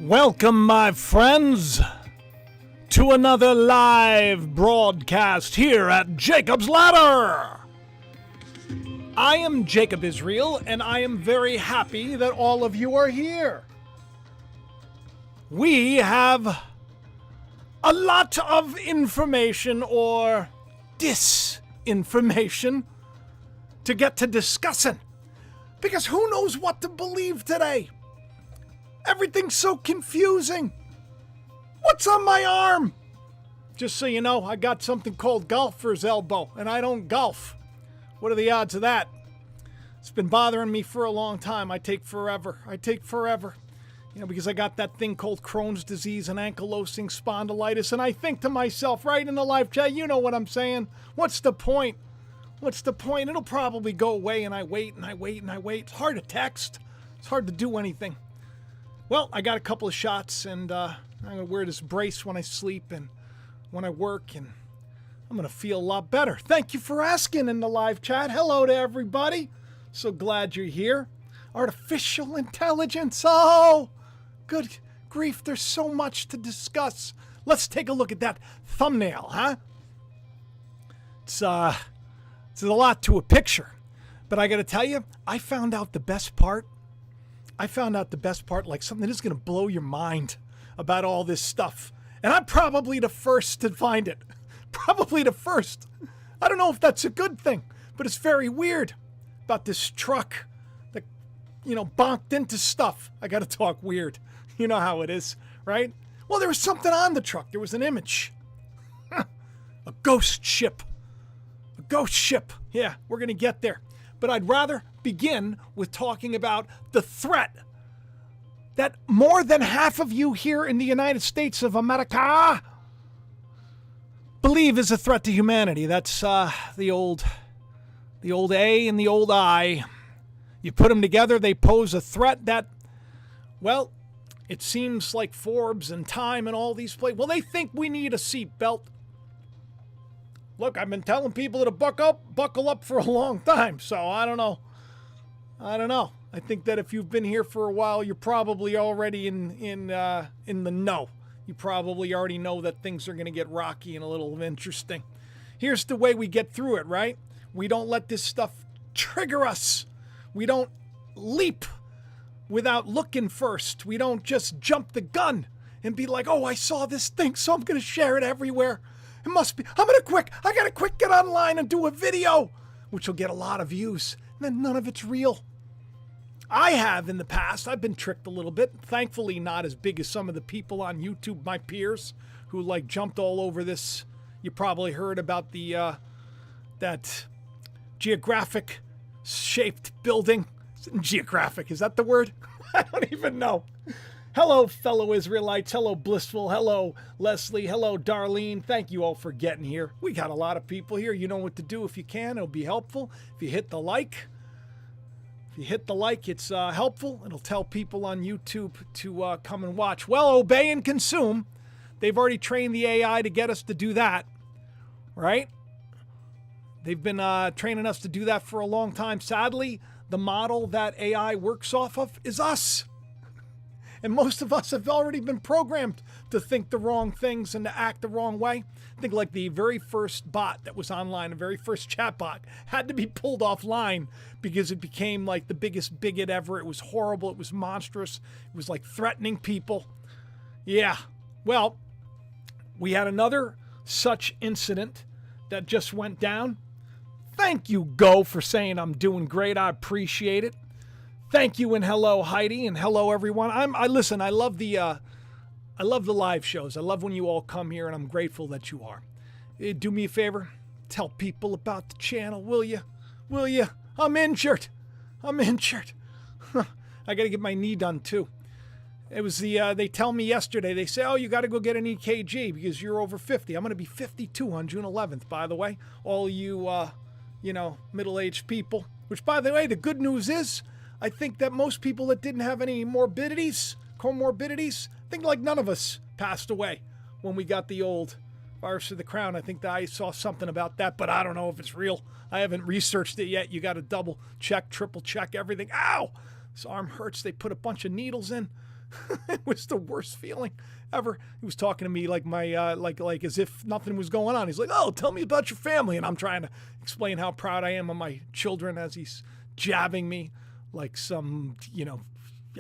Welcome, my friends, to another live broadcast here at Jacob's Ladder. I am Jacob Israel, and I am very happy that all of you are here. We have a lot of information or disinformation to get to discussing, because who knows what to believe today? Everything's so confusing. What's on my arm? Just so you know, I got something called golfer's elbow, and I don't golf. What are the odds of that? It's been bothering me for a long time. I take forever. You know, because I got that thing called Crohn's disease and ankylosing spondylitis, and I think to myself, right in the live chat, you know what I'm saying? What's the point? It'll probably go away, and I wait. It's hard to text. It's hard to do anything. Well, I got a couple of shots, and I'm going to wear this brace when I sleep and when I work, and I'm going to feel a lot better. Thank you for asking in the live chat. Hello to everybody. So glad you're here. Artificial intelligence. Oh, good grief. There's so much to discuss. Let's take a look at that thumbnail, huh? It's a lot to a picture. But I got to tell you, I found out the best part, like something that's going to blow your mind about all this stuff. And I'm probably the first to find it. Probably the first. I don't know if that's a good thing, but it's very weird about this truck that, bonked into stuff. I got to talk weird. You know how it is, right? Well, there was something on the truck. There was an image. A ghost ship. A ghost ship. Yeah, we're going to get there. But I'd rather begin with talking about the threat that more than half of you here in the United States of America believe is a threat to humanity. That's the old A and the old I. You put them together, they pose a threat that, well, it seems like Forbes and Time and all these places, well, they think we need a seatbelt. Look, I've been telling people to buckle up for a long time, so I don't know. I think that if you've been here for a while, you're probably already in the know. You probably already know that things are going to get rocky and a little interesting. Here's the way we get through it, right? We don't let this stuff trigger us. We don't leap without looking first. We don't just jump the gun and be like, oh, I saw this thing, so I'm going to share it everywhere. It must be, I gotta quick get online and do a video, which will get a lot of views. And then none of it's real. I have in the past, I've been tricked a little bit. Thankfully not as big as some of the people on YouTube, my peers, who jumped all over this. You probably heard about that geographic shaped building. Geographic, is that the word? I don't even know. Hello, fellow Israelites. Hello, Blissful. Hello, Leslie. Hello, Darlene. Thank you all for getting here. We got a lot of people here. You know what to do if you can. It'll be helpful. If you hit the like, it's helpful. It'll tell people on YouTube to come and watch. Well, obey and consume. They've already trained the AI to get us to do that, right? They've been training us to do that for a long time. Sadly, the model that AI works off of is us. And most of us have already been programmed to think the wrong things and to act the wrong way. I think like the very first bot that was online, the very first chat bot, had to be pulled offline because it became like the biggest bigot ever. It was horrible. It was monstrous. It was like threatening people. Yeah. Well, we had another such incident that just went down. Thank you, Go, for saying I'm doing great. I appreciate it. Thank you, and hello, Heidi, and hello, everyone. I love the live shows. I love when you all come here, and I'm grateful that you are. Do me a favor, tell people about the channel, will you? I'm injured. I got to get my knee done too. It was they tell me yesterday. They say, oh, you got to go get an EKG because you're over 50. I'm going to be 52 on June 11th. By the way, all you middle-aged people. Which, by the way, the good news is, I think that most people that didn't have any comorbidities, I think like none of us passed away when we got the old virus of the crown. I think that I saw something about that, but I don't know if it's real. I haven't researched it yet. You got to double check, triple check everything. Ow! This arm hurts. They put a bunch of needles in. It was the worst feeling ever. He was talking to me like my like as if nothing was going on. He's like, "Oh, tell me about your family," and I'm trying to explain how proud I am of my children as he's jabbing me like some,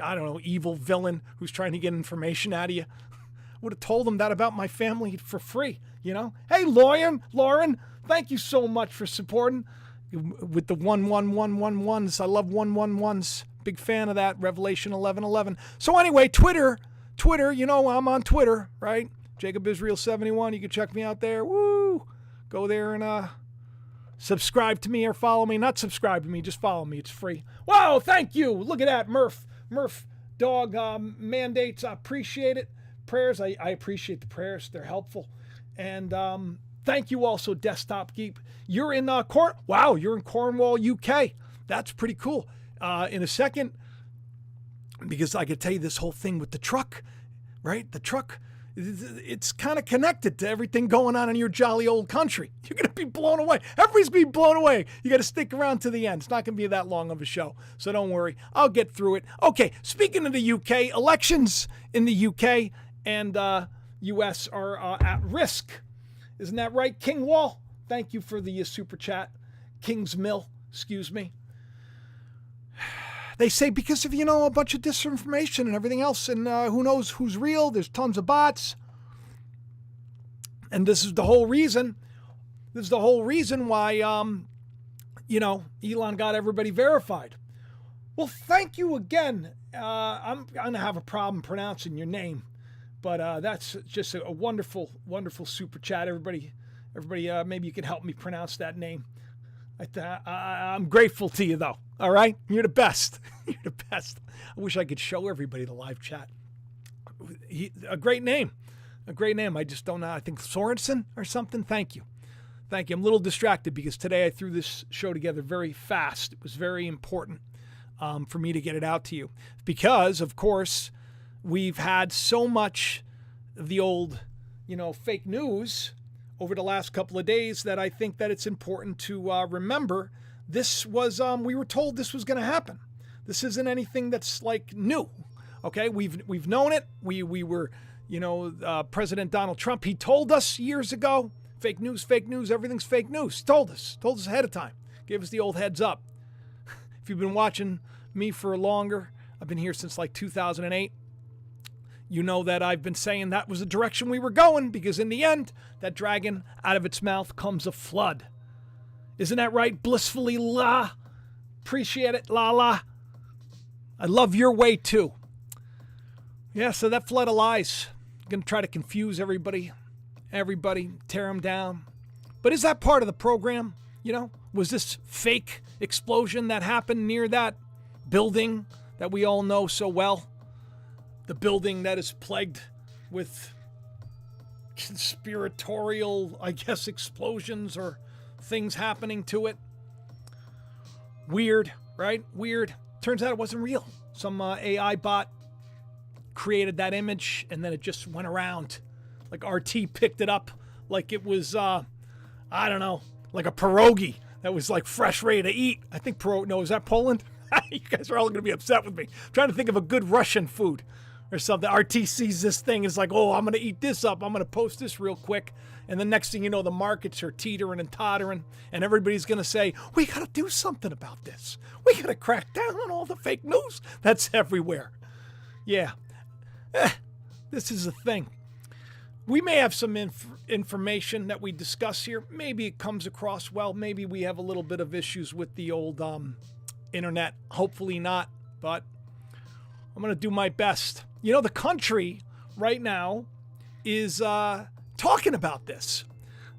I don't know, evil villain who's trying to get information out of you. Would have told him that about my family for free, Hey, Lauren, thank you so much for supporting with the 11111s. I love 111s. Big fan of that. Revelation 11:11. So anyway, Twitter, I'm on Twitter, right? Jacob Israel 71. You can check me out there. Woo! Go there and subscribe to me or follow me. Not subscribe to me, just follow me. It's free. Wow, thank you. Look at that, Murph dog mandates. I appreciate it. Prayers, I appreciate the prayers. They're helpful. And thank you also, Desktop Geek. You're in you're in Cornwall, UK. That's pretty cool. In a second, because I could tell you this whole thing with the truck, right? The truck, it's kind of connected to everything going on in your jolly old country. You're going to be blown away. Everybody's being blown away. You got to stick around to the end. It's not going to be that long of a show, so don't worry. I'll get through it. Okay, speaking of the UK, elections in the UK and US are at risk. Isn't that right, King Wall? Thank you for the super chat. King's Mill, excuse me. They say because of, a bunch of disinformation and everything else, and who knows who's real. There's tons of bots. And this is the whole reason. This is the whole reason why, Elon got everybody verified. Well, thank you again. I'm going to have a problem pronouncing your name, but that's just a wonderful, wonderful super chat. Everybody, maybe you can help me pronounce that name. I'm grateful to you, though. All right? You're the best. You're the best. I wish I could show everybody the live chat. A great name. A great name. I just don't know. I think Sorensen or something. Thank you. Thank you. I'm a little distracted because today I threw this show together very fast. It was very important for me to get it out to you. Because, of course, we've had so much of the old, fake news over the last couple of days that I think that it's important to remember this was, we were told this was going to happen. This isn't anything that's like new. Okay. We've known it. We were, President Donald Trump, he told us years ago, fake news, everything's fake news. Told us ahead of time, gave us the old heads up. If you've been watching me for longer, I've been here since like 2008. You know that I've been saying that was the direction we were going because in the end, that dragon, out of its mouth comes a flood. Isn't that right? Blissfully la. Appreciate it, la la. I love your way too. Yeah, so that flood of lies. Going to try to confuse everybody, tear them down. But is that part of the program? Was this fake explosion that happened near that building that we all know so well? The building that is plagued with conspiratorial, explosions or things happening to it. Weird, right? Weird. Turns out it wasn't real. Some AI bot created that image and then it just went around. Like RT picked it up like it was, like a pierogi that was like fresh, ready to eat. I think is that Poland? You guys are all going to be upset with me. I'm trying to think of a good Russian food or something. RT sees this thing, is like, oh, I'm going to eat this up. I'm going to post this real quick. And the next thing you know, the markets are teetering and tottering. And everybody's going to say, we got to do something about this. We got to crack down on all the fake news that's everywhere. Yeah. This is a thing. We may have some information that we discuss here. Maybe it comes across well. Maybe we have a little bit of issues with the old internet. Hopefully not. But I'm going to do my best. The country right now is talking about this.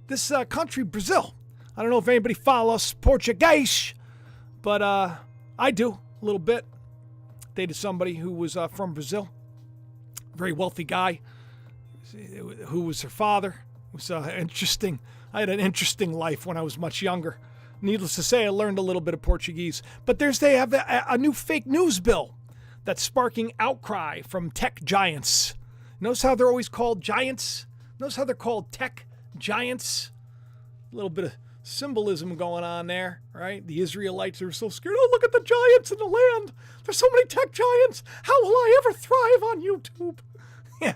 This country, Brazil. I don't know if anybody follows Portuguese, but I do a little bit. Dated somebody who was from Brazil. Very wealthy guy. Who was her father. It was interesting. I had an interesting life when I was much younger. Needless to say, I learned a little bit of Portuguese. But they have a new fake news bill that's sparking outcry from tech giants. Notice how they're always called giants? Notice how they're called tech giants? A little bit of symbolism going on there, right? The Israelites are so scared. Oh, look at the giants in the land. There's so many tech giants. How will I ever thrive on YouTube? Yeah,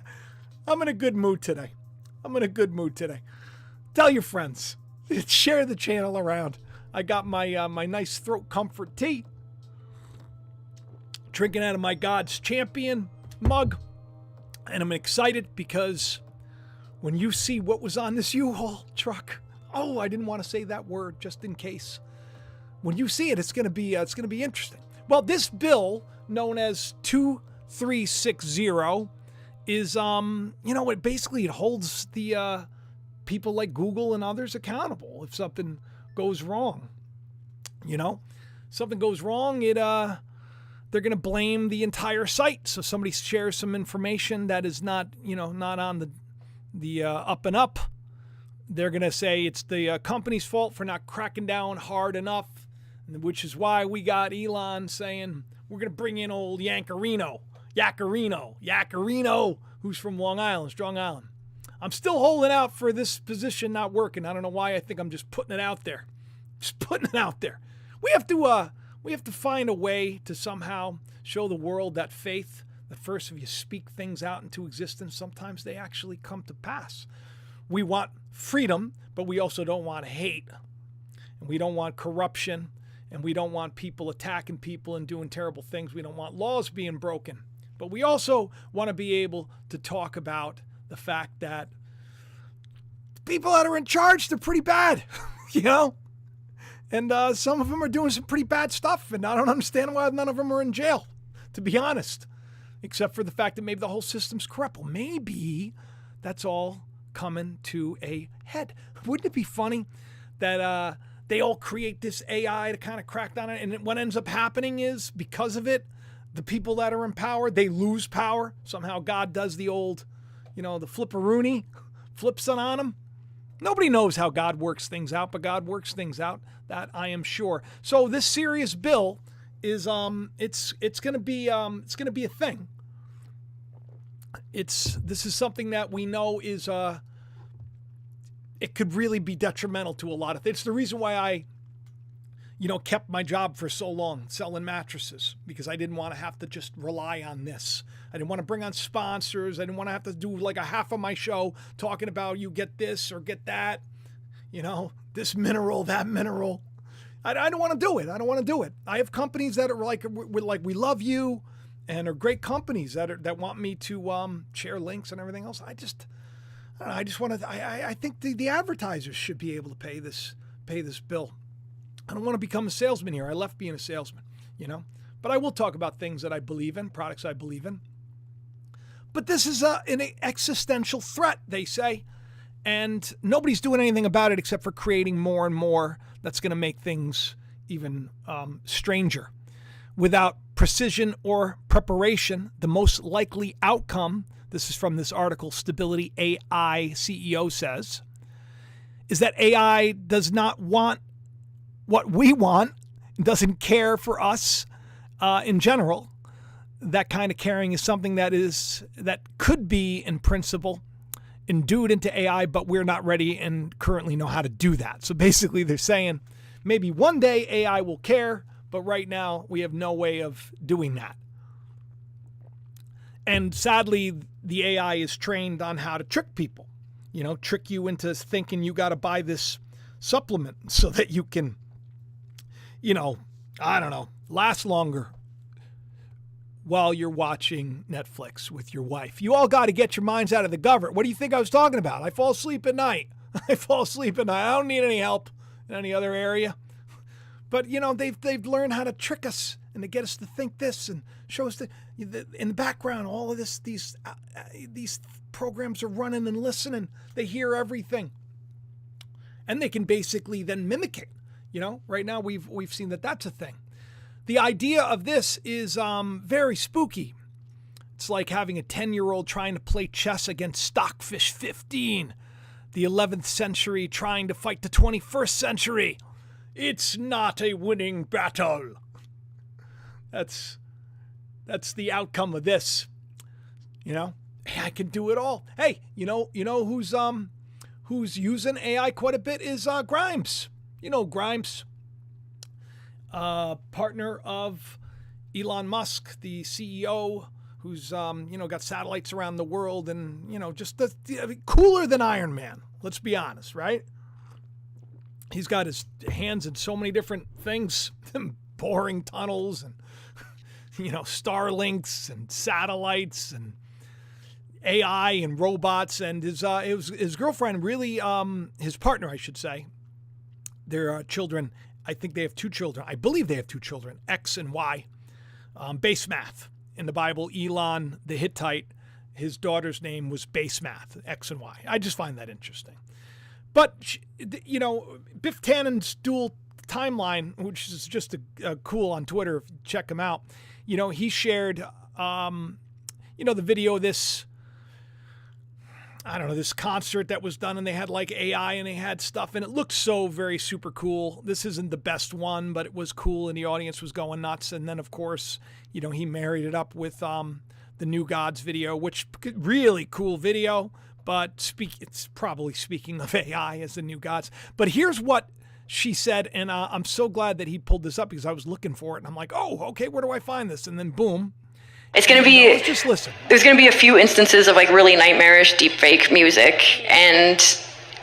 I'm in a good mood today. Tell your friends. Share the channel around. I got my my nice throat comfort tea. Drinking out of my God's Champion mug. And I'm excited because when you see what was on this U-Haul truck, oh, I didn't want to say that word just in case. When you see it, it's going to be interesting. Well, this bill known as 2360 is it holds the people like Google and others accountable if something goes wrong. Something goes wrong, they're going to blame the entire site. So somebody shares some information that is not on the up and up. They're going to say it's the company's fault for not cracking down hard enough, which is why we got Elon saying we're going to bring in old Yacarino, who's from Long Island, Strong Island. I'm still holding out for this position not working. I don't know why. I think I'm just putting it out there. We have to find a way to somehow show the world that faith, that first if you speak things out into existence, sometimes they actually come to pass. We want freedom, but we also don't want hate. And we don't want corruption, and we don't want people attacking people and doing terrible things. We don't want laws being broken. But we also want to be able to talk about the fact that people that are in charge, they're pretty bad, And some of them are doing some pretty bad stuff, and I don't understand why none of them are in jail, to be honest, except for the fact that maybe the whole system's corrupt. Well, maybe that's all coming to a head. Wouldn't it be funny that they all create this AI to kind of crack down on it, and what ends up happening is, because of it, the people that are in power, they lose power. Somehow God does the old, the flipperoonie, flips it on them. Nobody knows how God works things out, but God works things out. That I am sure. So this serious bill is it's going to be a thing. This is something that we know is it could really be detrimental to a lot of things. It's the reason why I kept my job for so long selling mattresses, because I didn't want to have to just rely on this. I didn't want to bring on sponsors. I didn't want to have to do like a half of my show talking about you get this or get that, this mineral, that mineral. I don't want to do it. I have companies that are we love you and are great companies that want me to share links and everything else. I think the advertisers should be able to pay this bill. I don't want to become a salesman here. I left being a salesman, but I will talk about things that I believe in, products I believe in. But this is an existential threat, they say, and nobody's doing anything about it except for creating more and more that's going to make things even stranger. Without precision or preparation, the most likely outcome, this is from this article, Stability AI CEO says, is that AI does not want what we want, doesn't care for us in general. That kind of caring is something that could be, in principle, endued into AI, but we're not ready and currently know how to do that. So basically they're saying maybe one day AI will care, but right now we have no way of doing that. And sadly, the AI is trained on how to trick people, trick you into thinking you got to buy this supplement so that you can, last longer while you're watching Netflix with your wife. You all got to get your minds out of the gutter. What do you think I was talking about? I fall asleep at night. I don't need any help in any other area. But, they've learned how to trick us and to get us to think this and show us that in the background, all of these programs are running and listening. They hear everything. And they can basically then mimic it. Right now we've seen that that's a thing. The idea of this is very spooky. It's like having a 10-year-old trying to play chess against Stockfish 15, the 11th century trying to fight the 21st century. It's not a winning battle. That's the outcome of this. I can do it all. Hey, who's using AI quite a bit is Grimes. Grimes, partner of Elon Musk, the CEO, who's got satellites around the world, and just cooler than Iron Man. Let's be honest, right? He's got his hands in so many different things, boring tunnels and Starlinks and satellites and AI and robots, and his girlfriend really, his partner, I should say, their children. I think they have 2 children. I believe they have 2 children, X and Y. Base math in the Bible. Elon the Hittite, his daughter's name was base math, X and Y. I just find that interesting. But Biff Tannen's dual timeline, which is just cool on Twitter. Check him out. He shared, the video of this. I don't know, this concert that was done, and they had like AI and they had stuff, and it looked so very super cool. This isn't the best one, but it was cool, and the audience was going nuts. And then, of course, he married it up with the New Gods video, which really cool video, but it's probably speaking of AI as the New Gods. But here's what she said, and I'm so glad that he pulled this up because I was looking for it, and I'm like, oh, okay, where do I find this? And then boom. It's going to be, let's just listen. There's going to be a few instances of like really nightmarish deepfake music, and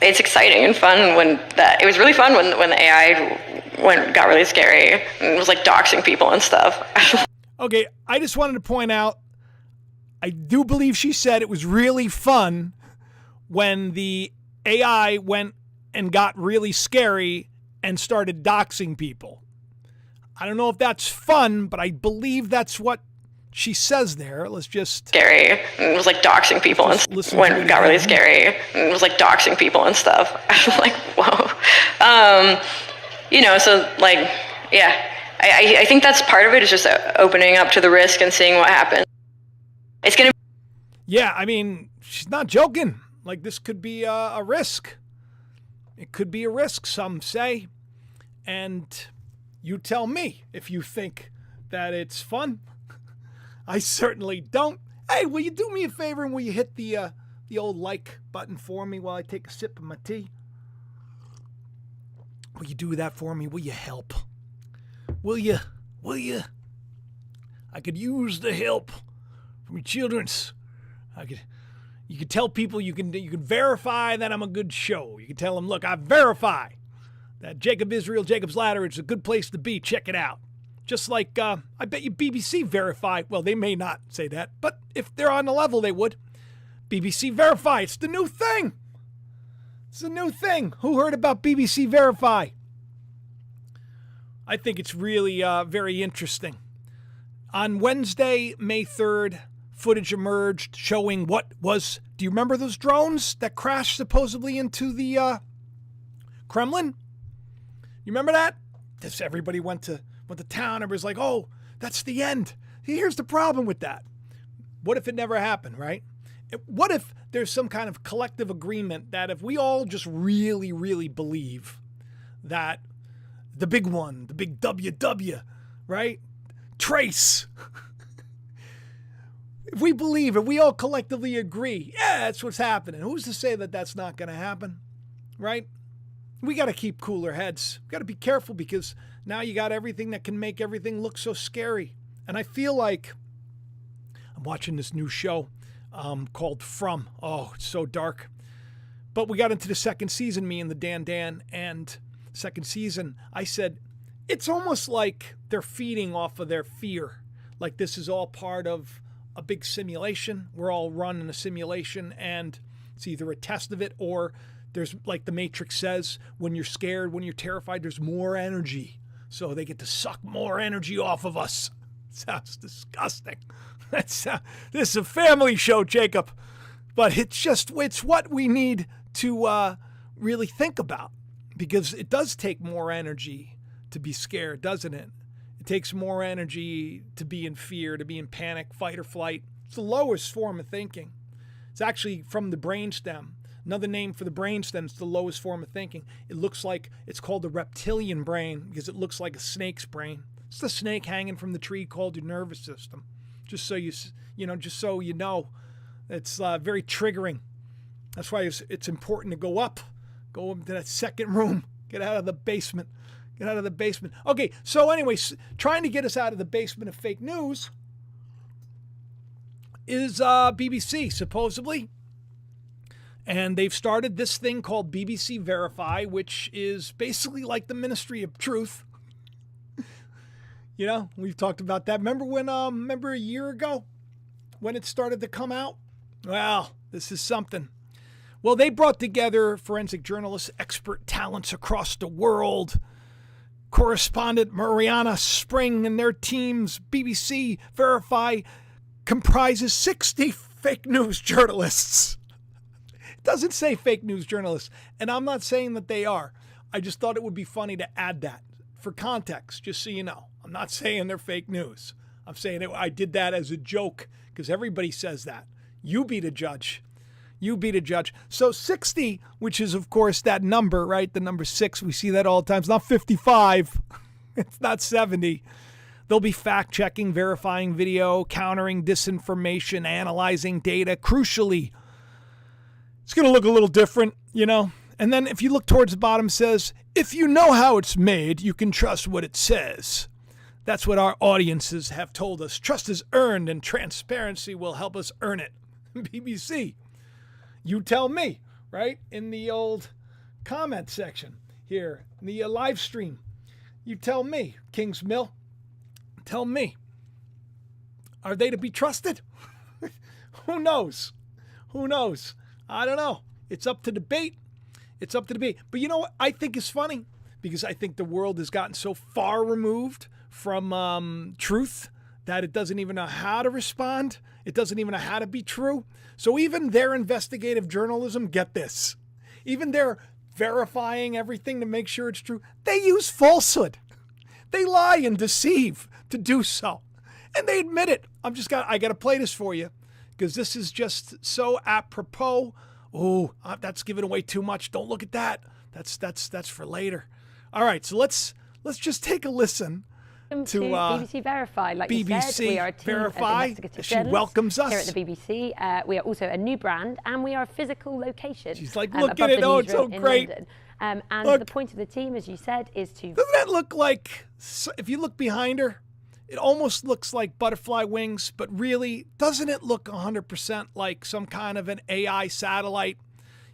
it's exciting and fun it was really fun when the AI got really scary and it was like doxing people and stuff. Okay, I just wanted to point out, I do believe she said it was really fun when the AI went and got really scary and started doxing people. I don't know if that's fun, but I believe that's what she says there. Let's just... Scary. And it was like doxing people and when it got really scary. And it was like doxing people and stuff. I was like, whoa. So like, yeah. I think that's part of it, is just opening up to the risk and seeing what happens. It's going to... Yeah, I mean, she's not joking. Like, this could be a risk. It could be a risk, some say. And you tell me if you think that it's fun. I certainly don't. Hey, will you do me a favor and will you hit the old like button for me while I take a sip of my tea? Will you do that for me? Will you help? Will you? I could use the help from your children's. You could tell people, you can verify that I'm a good show. You can tell them, look, I verify that Jacob Israel, Jacob's Ladder, is a good place to be. Check it out. Just like, I bet you BBC Verify. Well, they may not say that, but if they're on the level, they would. BBC Verify. It's the new thing. It's the new thing. Who heard about BBC Verify? I think it's really very interesting. On Wednesday, May 3rd, footage emerged showing what was... Do you remember those drones that crashed supposedly into the Kremlin? You remember that? Everybody went to town. Everybody's like, oh, that's the end. Here's the problem with that. What if it never happened, right? What if there's some kind of collective agreement that if we all just really, really believe that the big one, the big WW, right? Trace. If we all collectively agree, yeah, that's what's happening. Who's to say that that's not going to happen, right? We got to keep cooler heads. We got to be careful because now you got everything that can make everything look so scary. And I feel like I'm watching this new show called From. Oh, it's so dark. But we got into the second season, me and the Dan, and second season, I said, it's almost like they're feeding off of their fear. Like this is all part of a big simulation. We're all running a simulation, and it's either a test of it or there's, like the Matrix says, when you're scared, when you're terrified, there's more energy. So they get to suck more energy off of us. Sounds disgusting. This is a family show, Jacob. But it's what we need to really think about. Because it does take more energy to be scared, doesn't it? It takes more energy to be in fear, to be in panic, fight or flight. It's the lowest form of thinking. It's actually from the brainstem. Another name for the brainstem is the lowest form of thinking. It looks like, it's called the reptilian brain because it looks like a snake's brain. It's the snake hanging from the tree called your nervous system. Just so you know, it's very triggering. That's why it's important to go into that second room, Get out of the basement. Get out of the basement. Okay, so anyway, trying to get us out of the basement of fake news is BBC, supposedly. And they've started this thing called BBC Verify, which is basically like the Ministry of Truth. You know, we've talked about that. Remember a year ago when it started to come out? Well, this is something. Well, they brought together forensic journalists, expert talents across the world, correspondent Mariana Spring and their teams. BBC Verify comprises 60 fake news journalists. It doesn't say fake news journalists, and I'm not saying that they are. I just thought it would be funny to add that for context, just so you know. I'm not saying they're fake news. I'm saying I did that as a joke because everybody says that. You be the judge. You be the judge. So 60, which is, of course, that number, right? The number 6, we see that all the time. It's not 55. It's not 70. They'll be fact-checking, verifying video, countering disinformation, analyzing data. Crucially, it's going to look a little different, you know? And then if you look towards the bottom, it says, if you know how it's made, you can trust what it says. That's what our audiences have told us. Trust is earned, and transparency will help us earn it. BBC. You tell me, right? In the old comment section here, in the live stream. You tell me, Kings Mill. Tell me. Are they to be trusted? Who knows? Who knows? I don't know. It's up to debate. It's up to debate. But you know what I think is funny? Because I think the world has gotten so far removed from truth that it doesn't even know how to respond. It doesn't even know how to be true. So even their investigative journalism, get this, even their verifying everything to make sure it's true, they use falsehood. They lie and deceive to do so. And they admit it. I got to play this for you because this is just so apropos. Oh, that's giving away too much. Don't look at that. That's for later. All right, so let's just take a listen to BBC Verify. Like BBC you said, we are a team Verify. of investigative She journalists welcomes us here at the BBC. We are also a new brand, and we are a physical location. She's like, look above at it. the Oh, it's so newsroom in great. London. And Look. the point of the team, as you said, is to... Doesn't that look like, if you look behind her, it almost looks like butterfly wings, but really, doesn't it look 100% like some kind of an AI satellite?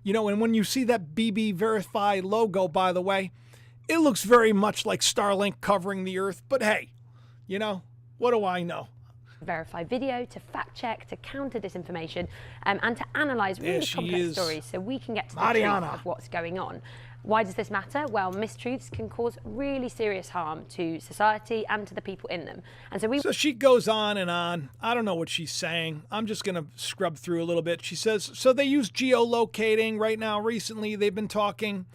You know, and when you see that BB Verify logo, by the way, it looks very much like Starlink covering the Earth. But hey, you know, what do I know? Verify video, to fact check, to counter disinformation, and to analyse really complex stories so we can get to the truth of what's going on. Why does this matter? Well, mistruths can cause really serious harm to society and to the people in them. And so she goes on and on. I don't know what she's saying. I'm just going to scrub through a little bit. She says, so they use geolocating right now. Recently, they've been talking,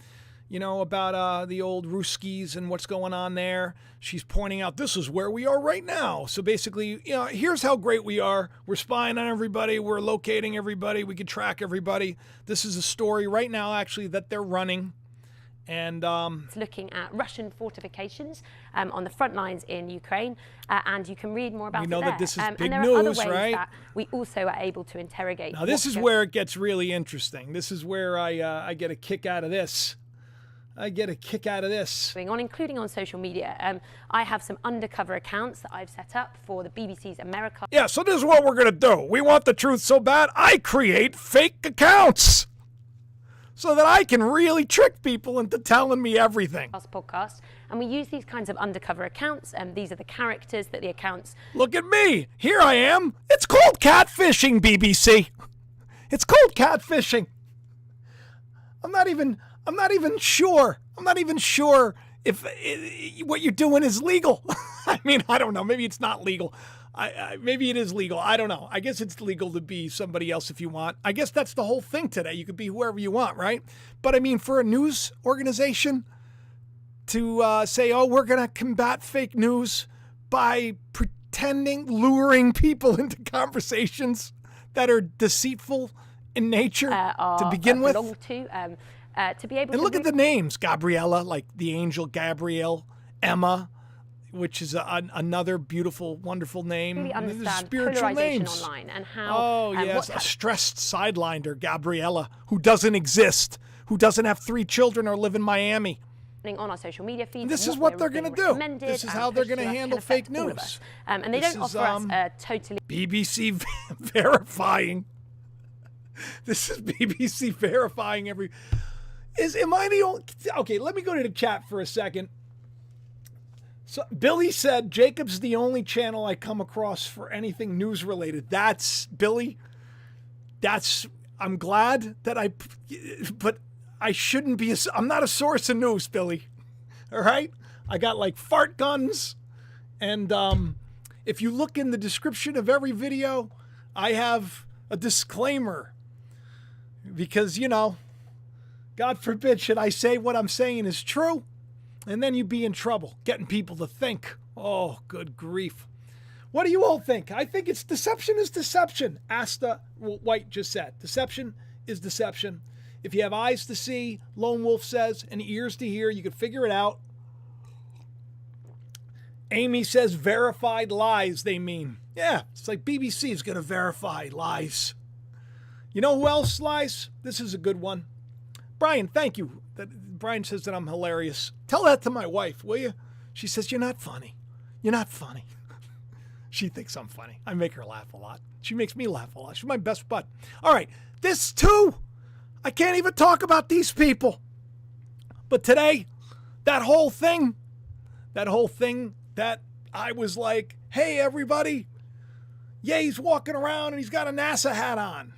you know, about the old Ruskies and what's going on there. She's pointing out this is where we are right now. So basically, you know, here's how great we are. We're spying on everybody. We're locating everybody. We can track everybody. This is a story right now, actually, that they're running. And it's looking at Russian fortifications on the front lines in Ukraine, and you can read more about it there. We know that this is big and there news, are other ways right? that we also are able to interrogate. Now this is where it gets really interesting. This is where I get a kick out of this. Going on, including on social media. I have some undercover accounts that I've set up for the BBC's America. Yeah, so this is what we're gonna do. We want the truth so bad, I create fake accounts so that I can really trick people into telling me everything. Podcast, and we use these kinds of undercover accounts, and these are the characters that the accounts. Look at me. Here I am. It's called catfishing, BBC. It's called catfishing. I'm not even sure. I'm not even sure if what you're doing is legal. I mean, I don't know. Maybe it's not legal. Maybe it is legal. I don't know. I guess it's legal to be somebody else if you want. I guess that's the whole thing today. You could be whoever you want, right? But I mean, for a news organization to say, oh, we're going to combat fake news by luring people into conversations that are deceitful in nature to begin with. To be able and to look at the names, Gabriella, like the angel Gabriel, Emma, which is another beautiful, wonderful name. Really understand spiritual polarization names. Online and how. Oh yes, a stressed sideliner, Gabriella, who doesn't exist, who doesn't have 3 children or live in Miami. on our social media feeds. And this is what they're going to do. This is how they're going to handle fake news. And they don't offer us a totally... BBC verifying. This is BBC verifying every... Am I the only... Okay, let me go to the chat for a second. So Billy said, Jacob's the only channel I come across for anything news related. That's, Billy, I'm glad that but I shouldn't be, I'm not a source of news, Billy. All right? I got like fart guns. And if you look in the description of every video, I have a disclaimer. Because, God forbid, should I say what I'm saying is true? And then you'd be in trouble, getting people to think. Oh, good grief. What do you all think? I think it's deception is deception. Asta White just said, deception is deception. If you have eyes to see, Lone Wolf says, and ears to hear, you can figure it out. Amy says verified lies, they mean. Yeah, it's like BBC is going to verify lies. You know who else lies? This is a good one. Brian, thank you. Brian says that I'm hilarious. Tell that to my wife, will you? She says, you're not funny. You're not funny. She thinks I'm funny. I make her laugh a lot. She makes me laugh a lot. She's my best bud. All right, this too. I can't even talk about these people. But today, that whole thing that I was like, hey, everybody. Yeah, he's walking around and he's got a NASA hat on.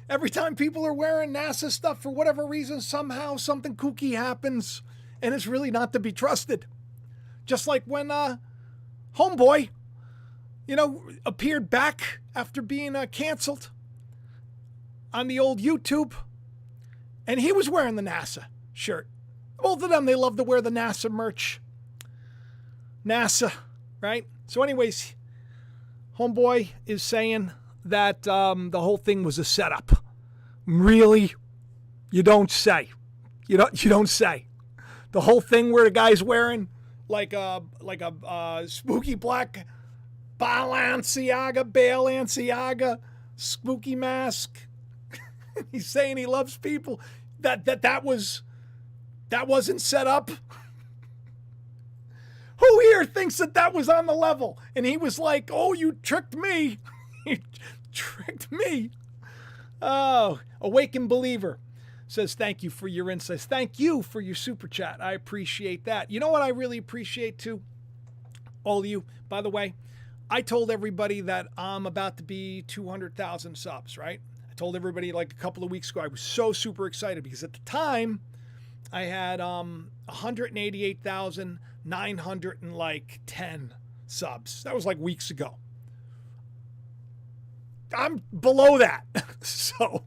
Every time people are wearing NASA stuff, for whatever reason, somehow something kooky happens, and it's really not to be trusted. Just like when Homeboy, appeared back after being canceled on the old YouTube, and he was wearing the NASA shirt. Both of them, they love to wear the NASA merch. NASA, right? So anyways, Homeboy is saying that the whole thing was a setup. Really? You don't say. You don't say. The whole thing where the guy's wearing like a spooky black Balenciaga spooky mask. He's saying he loves people. That wasn't set up. Who here thinks that was on the level? And he was like, oh, you tricked me. You tricked me. Oh, Awakened Believer says, thank you for your insights. Thank you for your super chat. I appreciate that. You know what I really appreciate too? All of you, by the way, I told everybody that I'm about to be 200,000 subs, right? I told everybody like a couple of weeks ago. I was so super excited because at the time I had 188,910 subs. That was like weeks ago. I'm below that. So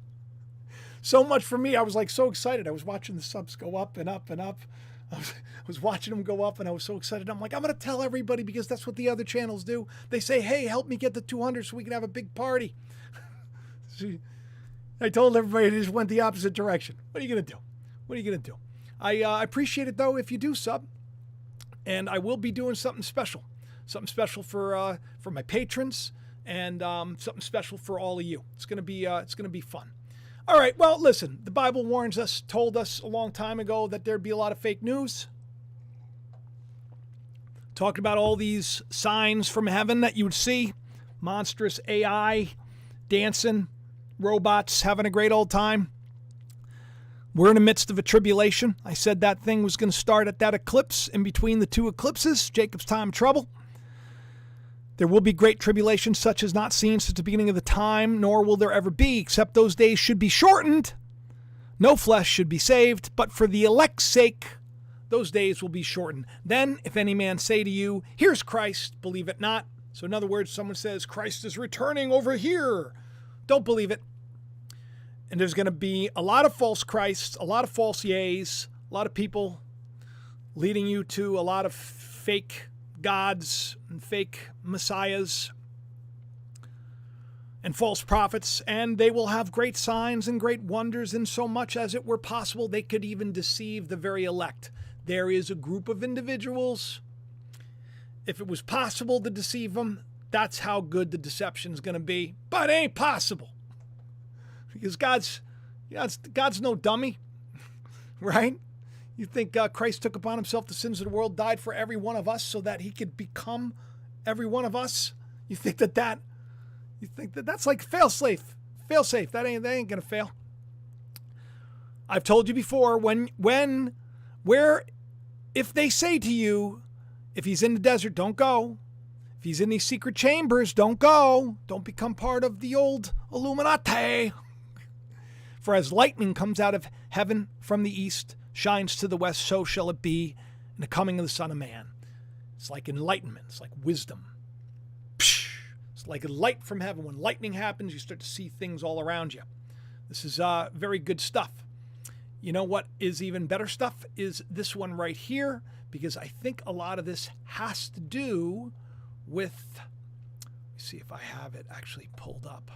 much for me. I was like so excited. I was watching the subs go up and up and up. I was watching them go up and I was so excited. I'm like, I'm going to tell everybody because that's what the other channels do. They say, hey, help me get to 200 so we can have a big party. I told everybody it just went the opposite direction. What are you going to do? What are you going to do? I appreciate it though if you do sub. And I will be doing something special. Something special for my patrons. And something special for all of you. It's gonna be fun. All right. Well, listen. The Bible warns us, told us a long time ago that there'd be a lot of fake news. Talked about all these signs from heaven that you would see, monstrous AI, dancing, robots having a great old time. We're in the midst of a tribulation. I said that thing was going to start at that eclipse. In between the two eclipses, Jacob's time of trouble. There will be great tribulation such as not seen since the beginning of the time, nor will there ever be, except those days should be shortened. No flesh should be saved, but for the elect's sake, those days will be shortened. Then, if any man say to you, here's Christ, believe it not. So in other words, someone says, Christ is returning over here. Don't believe it. And there's going to be a lot of false Christs, a lot of false yays, a lot of people leading you to a lot of fake gods and fake messiahs and false prophets, and they will have great signs and great wonders, in so much as it were possible they could even deceive the very elect. There is a group of individuals, if it was possible to deceive them, that's how good the deception is going to be. But it ain't possible. Because God's no dummy, right? You think Christ took upon himself the sins of the world, died for every one of us so that he could become every one of us? You think that's like fail safe? Fail safe. That ain't gonna fail. I've told you before, if they say to you, if he's in the desert, don't go. If he's in these secret chambers, don't go. Don't become part of the old Illuminati. For as lightning comes out of heaven from the east, shines to the west, so shall it be in the coming of the Son of Man. It's like enlightenment. It's like wisdom. It's like a light from heaven. When lightning happens, you start to see things all around you. This is very good stuff. You know what is even better stuff is this one right here, because I think a lot of this has to do with, let me see if I have it actually pulled up.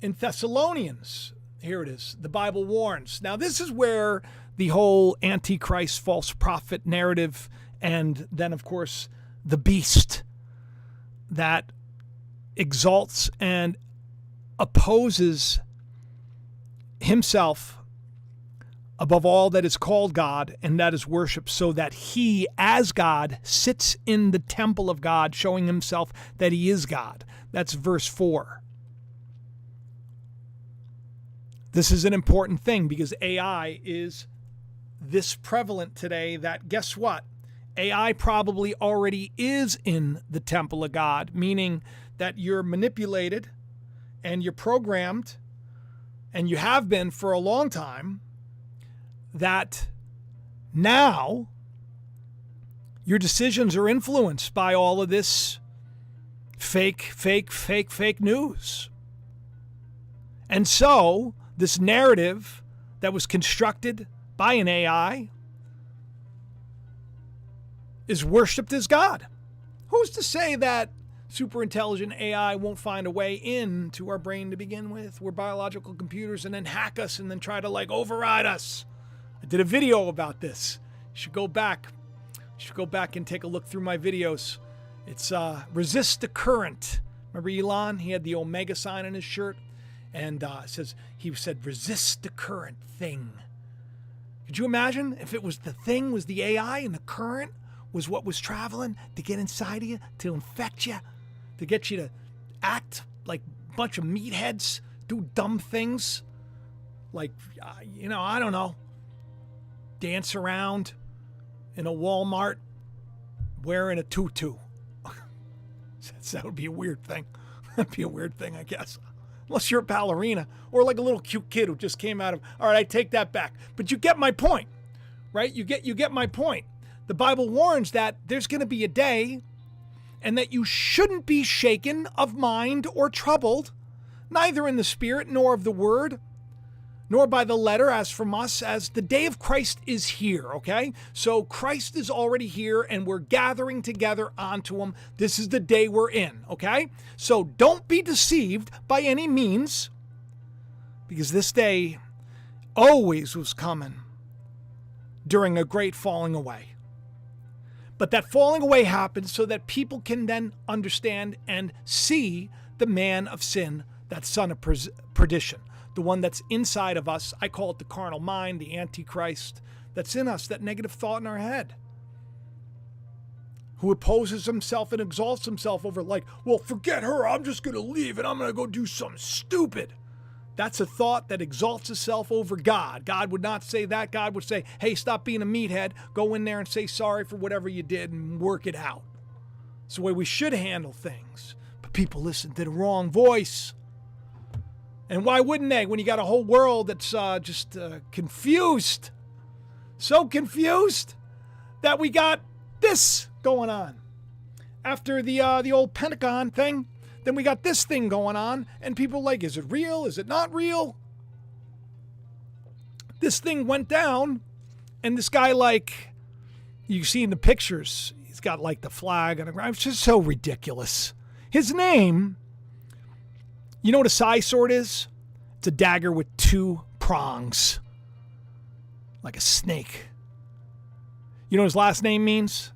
In Thessalonians, here it is, the Bible warns. Now this is where the whole Antichrist, false prophet narrative, and then of course the beast that exalts and opposes himself above all that is called God and that is worship, so that he as God sits in the temple of God, showing himself that he is God. That's verse 4. This is an important thing because AI is this prevalent today that, guess what? AI probably already is in the temple of God, meaning that you're manipulated and you're programmed, and you have been for a long time, that now your decisions are influenced by all of this fake news. And so this narrative that was constructed by an AI is worshipped as God. Who's to say that super intelligent AI won't find a way into our brain to begin with? We're biological computers, and then hack us and then try to override us. I did a video about this. You should go back. And take a look through my videos. It's resist the current. Remember Elon? He had the Omega sign on his shirt, and he said resist the current thing. Could you imagine if it was the thing was the AI and the current was what was traveling to get inside of you, to infect you, to get you to act like a bunch of meatheads, do dumb things, I don't know, dance around in a Walmart wearing a tutu. That would be a weird thing. That'd be a weird thing, I guess. Unless you're a ballerina or like a little cute kid who just came out of, all right, I take that back. But you get my point, right? You get my point. The Bible warns that there's going to be a day and that you shouldn't be shaken of mind or troubled, neither in the spirit nor of the word, nor by the letter as from us, as the day of Christ is here, okay? So Christ is already here and we're gathering together onto him. This is the day we're in, okay? So don't be deceived by any means, because this day always was coming during a great falling away. But that falling away happens so that people can then understand and see the man of sin, that son of perdition, the one that's inside of us. I call it the carnal mind, the Antichrist that's in us, that negative thought in our head, who opposes himself and exalts himself over well, forget her, I'm just going to leave and I'm going to go do something stupid. That's a thought that exalts itself over God. God would not say that. God would say, hey, stop being a meathead. Go in there and say sorry for whatever you did and work it out. It's the way we should handle things. But people listen to the wrong voice. And why wouldn't they when you got a whole world that's just confused? So confused that we got this going on. After the old Pentagon thing, then we got this thing going on, and people is it real? Is it not real? This thing went down, and this guy, you see in the pictures, he's got the flag on the ground. It's just so ridiculous. His name, you know what a sai sword is? It's a dagger with two prongs, like a snake. You know what his last name means?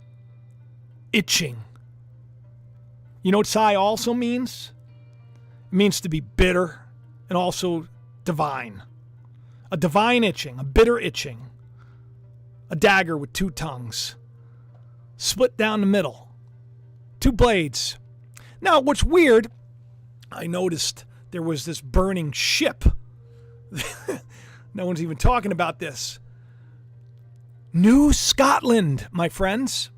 Itching. You know what sai also means? It means to be bitter and also divine. a divine itching, a bitter itching, a dagger with 2 tongues, split down the middle, 2 blades. Now, what's weird, I noticed there was this burning ship. No one's even talking about this. New Scotland, my friends.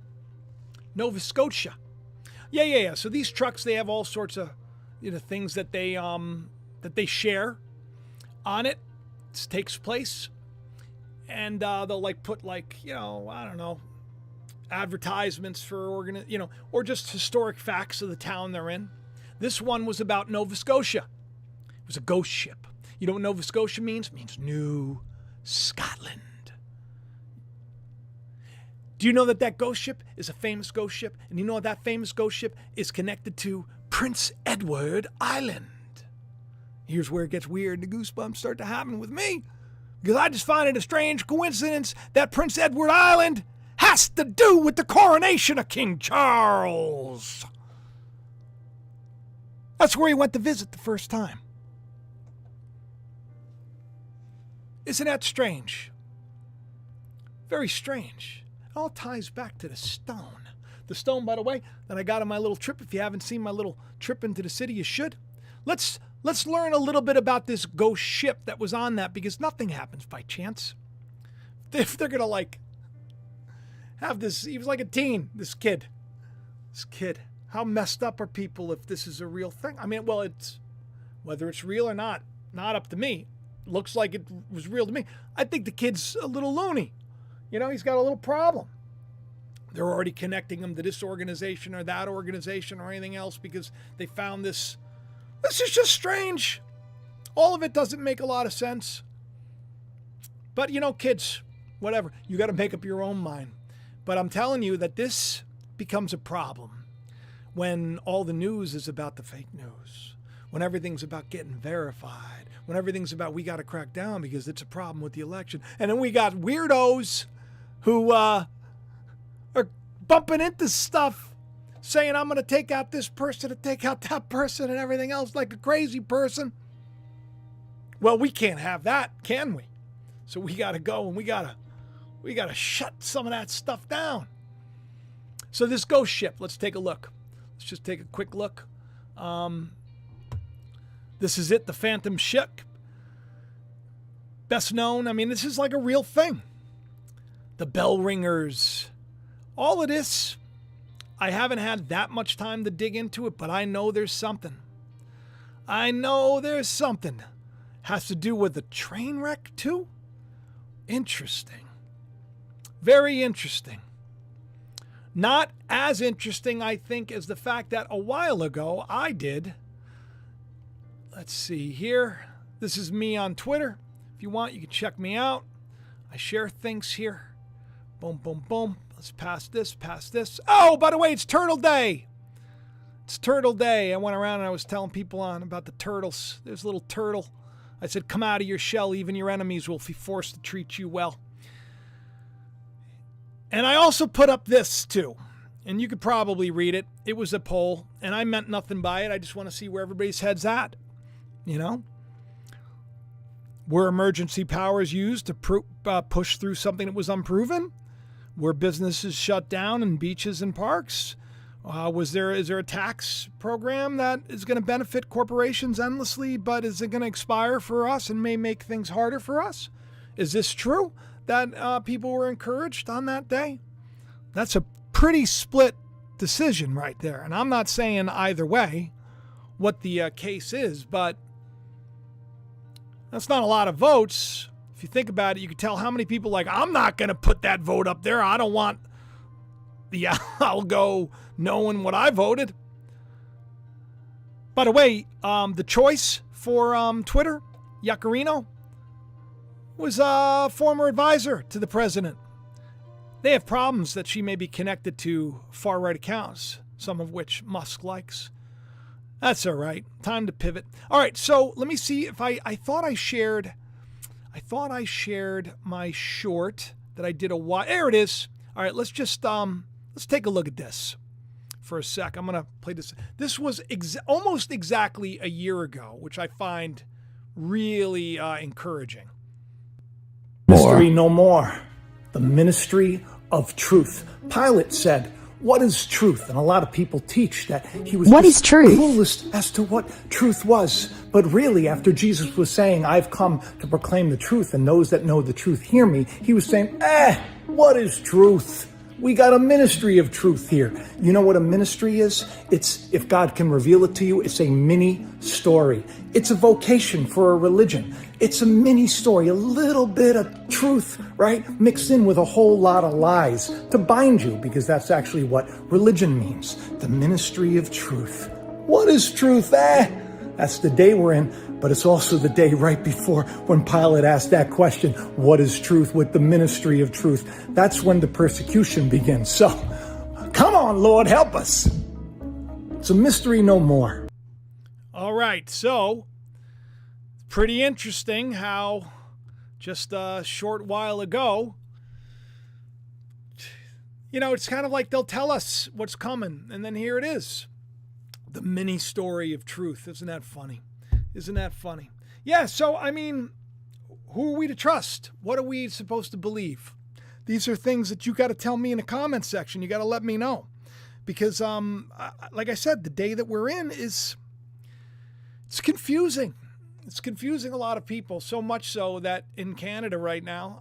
Nova Scotia. Yeah. So these trucks, they have all sorts of things that they share on it. This takes place. And they'll put I don't know, advertisements for or just historic facts of the town they're in. This one was about Nova Scotia. It was a ghost ship. You know what Nova Scotia means? It means New Scotland. Do you know that ghost ship is a famous ghost ship? And you know that famous ghost ship is connected to Prince Edward Island. Here's where it gets weird. The goosebumps start to happen with me. Because I just find it a strange coincidence that Prince Edward Island has to do with the coronation of King Charles. That's where he went to visit the first time. Isn't that strange? Very strange. It all ties back to the stone. The stone, by the way, that I got on my little trip. If you haven't seen my little trip into the city, you should. Let's learn a little bit about this ghost ship that was on that, because nothing happens by chance. If they're going to have this, he was like a teen, this kid. How messed up are people if this is a real thing? I mean, well, whether it's real or not up to me. Looks like it was real to me. I think the kid's a little loony. He's got a little problem. They're already connecting him to this organization or that organization or anything else because they found this. This is just strange. All of it doesn't make a lot of sense. But, kids, whatever. You got to make up your own mind. But I'm telling you that this becomes a problem when all the news is about the fake news, when everything's about getting verified, when everything's about we got to crack down because it's a problem with the election. And then we got weirdos who are bumping into stuff saying, I'm going to take out this person to take out that person and everything else like a crazy person. Well, we can't have that, can we? So we got to go and we got to shut some of that stuff down. So this ghost ship, let's take a look. Let's just take a quick look. This is it, the Phantom Ship. Best known, this is like a real thing. The bell ringers. All of this, I haven't had that much time to dig into it, but I know there's something. Has to do with the train wreck, too? Interesting. Very interesting. Not as interesting, I think, as the fact that a while ago I did. Let's see here. This is me on Twitter. If you want, you can check me out. I share things here. Boom, boom, boom. Let's pass this. Oh, by the way, it's Turtle Day. It's Turtle Day. I went around and I was telling people about the turtles. There's a little turtle. I said, come out of your shell. Even your enemies will be forced to treat you well. And I also put up this, too. And you could probably read it. It was a poll, and I meant nothing by it. I just want to see where everybody's head's at. Were emergency powers used to push through something that was unproven? Were businesses shut down and beaches and parks? Is there a tax program that is going to benefit corporations endlessly, but is it going to expire for us and may make things harder for us? Is this true that people were encouraged on that day? That's a pretty split decision right there. And I'm not saying either way what the case is, but that's not a lot of votes. If you think about it, you can tell how many people I'm not going to put that vote up there. I don't want the algo knowing what I voted. By the way, the choice for Twitter, Yacarino, was a former advisor to the president. They have problems that she may be connected to far-right accounts, some of which Musk likes. That's all right. Time to pivot. All right, so let me see if I thought I shared my short that I did a while. There it is. All right, let's just let's take a look at this for a sec. I'm going to play this. This was almost exactly a year ago, which I find really encouraging. mystery no more. The ministry of truth. Pilate said, "What is truth?" And a lot of people teach that he was what is truth? clueless as to what truth was. But really, after Jesus was saying, "I've come to proclaim the truth, and those that know the truth hear me," he was saying, what is truth? We got a ministry of truth here. You know what a ministry is? It's, if God can reveal it to you, it's a mini story. It's a vocation for a religion. It's a mini story, a little bit of truth, right? Mixed in with a whole lot of lies to bind you, because that's actually what religion means. The ministry of truth. What is truth? That's the day we're in, but it's also the day right before when Pilate asked that question, what is truth, with the ministry of truth. That's when the persecution begins. So, come on, Lord, help us. It's a mystery no more. All right, so, pretty interesting how just a short while ago, it's kind of like they'll tell us what's coming, and then here it is. The mini story of truth. Isn't that funny? Isn't that funny? Yeah, so, who are we to trust? What are we supposed to believe? These are things that you got to tell me in the comments section. You got to let me know. Because, like I said, the day that we're in it's confusing. It's confusing a lot of people, so much so that in Canada right now,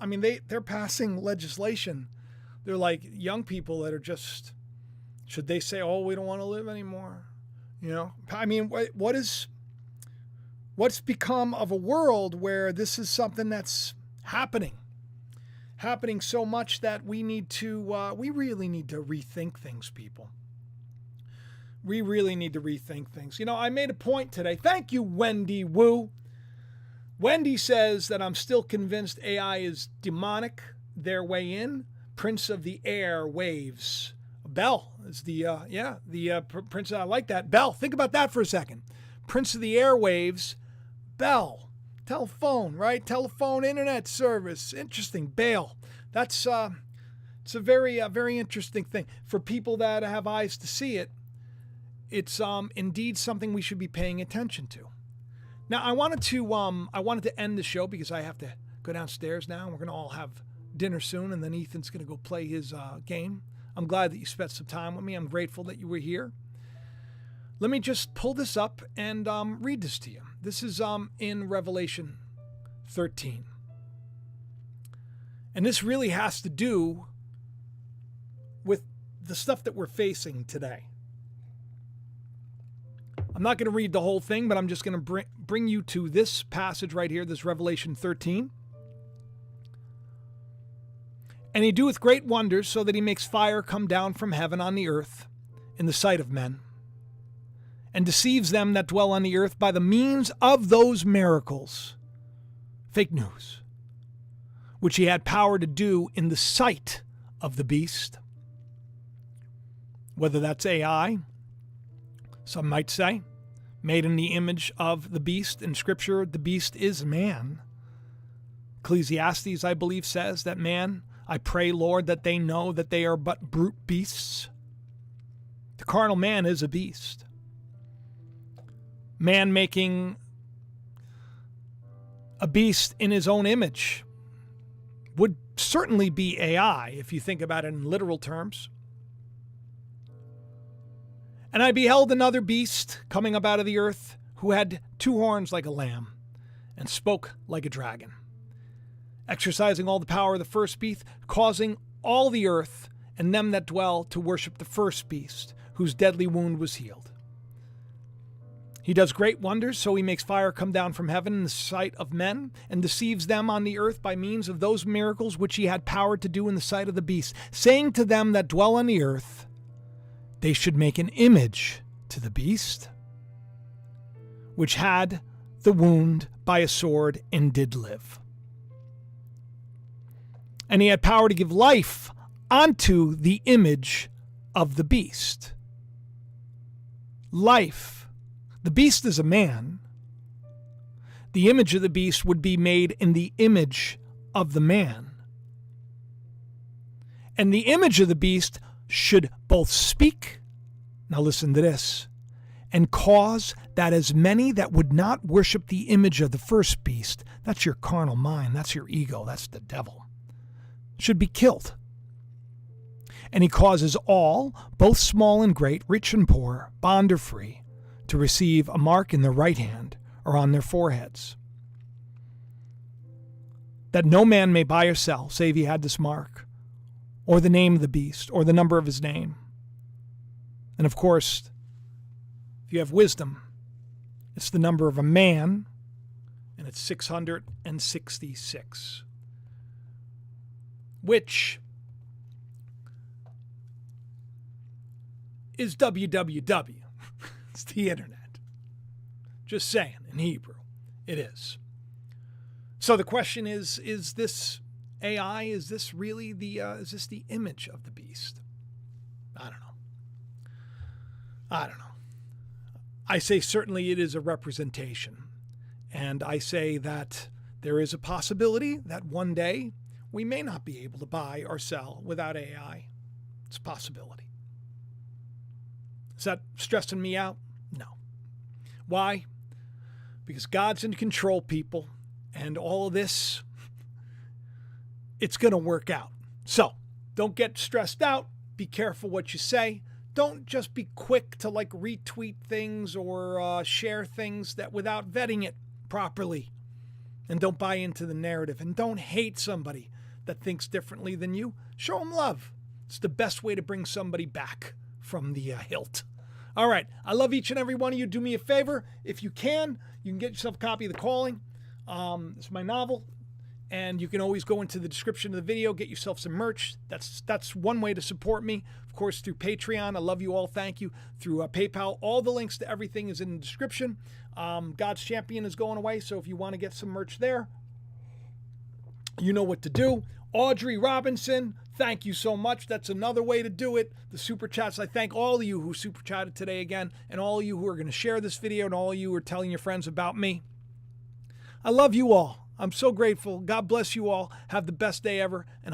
they're passing legislation. They're like young people that are just, should they say, oh, we don't want to live anymore? What's become of a world where this is something that's happening so much that we really need to rethink things, people. We really need to rethink things. I made a point today. Thank you, Wendy Wu. Wendy says that I'm still convinced AI is demonic. Their way in, Prince of the Air Waves. Bell is the Prince. I like that. Bell. Think about that for a second. Prince of the Airwaves, Bell. Telephone, right? Telephone internet service. Interesting. Bell. That's it's a very interesting thing. For people that have eyes to see it, it's indeed something we should be paying attention to. Now, I wanted to end the show because I have to go downstairs now. We're going to all have dinner soon, and then Ethan's going to go play his game. I'm glad that you spent some time with me. I'm grateful that you were here. Let me just pull this up and read this to you. This is in Revelation 13. And this really has to do with the stuff that we're facing today. I'm not going to read the whole thing, but I'm just going to bring you to this passage right here, this Revelation 13. And he doeth great wonders, so that he makes fire come down from heaven on the earth in the sight of men, and deceives them that dwell on the earth by the means of those miracles, fake news, which he had power to do in the sight of the beast. Whether that's AI, some might say, made in the image of the beast. In Scripture, the beast is man. Ecclesiastes, I believe, says that man, I pray, Lord, that they know that they are but brute beasts. The carnal man is a beast. Man making a beast in his own image would certainly be AI, if you think about it in literal terms. And I beheld another beast coming up out of the earth, who had 2 horns like a lamb, and spoke like a dragon, exercising all the power of the first beast, causing all the earth and them that dwell to worship the first beast, whose deadly wound was healed. He does great wonders, so he makes fire come down from heaven in the sight of men, and deceives them on the earth by means of those miracles which he had power to do in the sight of the beast, saying to them that dwell on the earth, they should make an image to the beast, which had the wound by a sword and did live. And he had power to give life unto the image of the beast. Life. The beast is a man. The image of the beast would be made in the image of the man. And the image of the beast should both speak, now listen to this, and cause that as many that would not worship the image of the first beast, that's your carnal mind, that's your ego, that's the devil, should be killed. And he causes all, both small and great, rich and poor, bond or free, to receive a mark in their right hand or on their foreheads, that no man may buy or sell, save he had this mark, or the name of the beast, or the number of his name. And of course, if you have wisdom, it's the number of a man, and it's 666, which is www. It's the internet. Just saying, in Hebrew, it is. So the question is this AI, is this really is this the image of the beast? I don't know. I say certainly it is a representation. And I say that there is a possibility that one day we may not be able to buy or sell without AI. It's a possibility. Is that stressing me out? No. Why? Because God's in control, people, and all of this, it's going to work out. So don't get stressed out. Be careful what you say. Don't just be quick to retweet things or share things that without vetting it properly. And don't buy into the narrative. And don't hate somebody that thinks differently than you. Show them love. It's the best way to bring somebody back from the hilt. All right. I love each and every one of you. Do me a favor. If you can get yourself a copy of The Calling. It's my novel. And you can always go into the description of the video, get yourself some merch. That's one way to support me. Of course, through Patreon. I love you all. Thank you. Through PayPal. All the links to everything is in the description. God's Champion is going away, so if you want to get some merch there, you know what to do. Audrey Robinson, thank you so much. That's another way to do it. The Super Chats. I thank all of you who Super Chatted today again, and all of you who are going to share this video, and all of you who are telling your friends about me. I love you all. I'm so grateful. God bless you all. Have the best day ever, and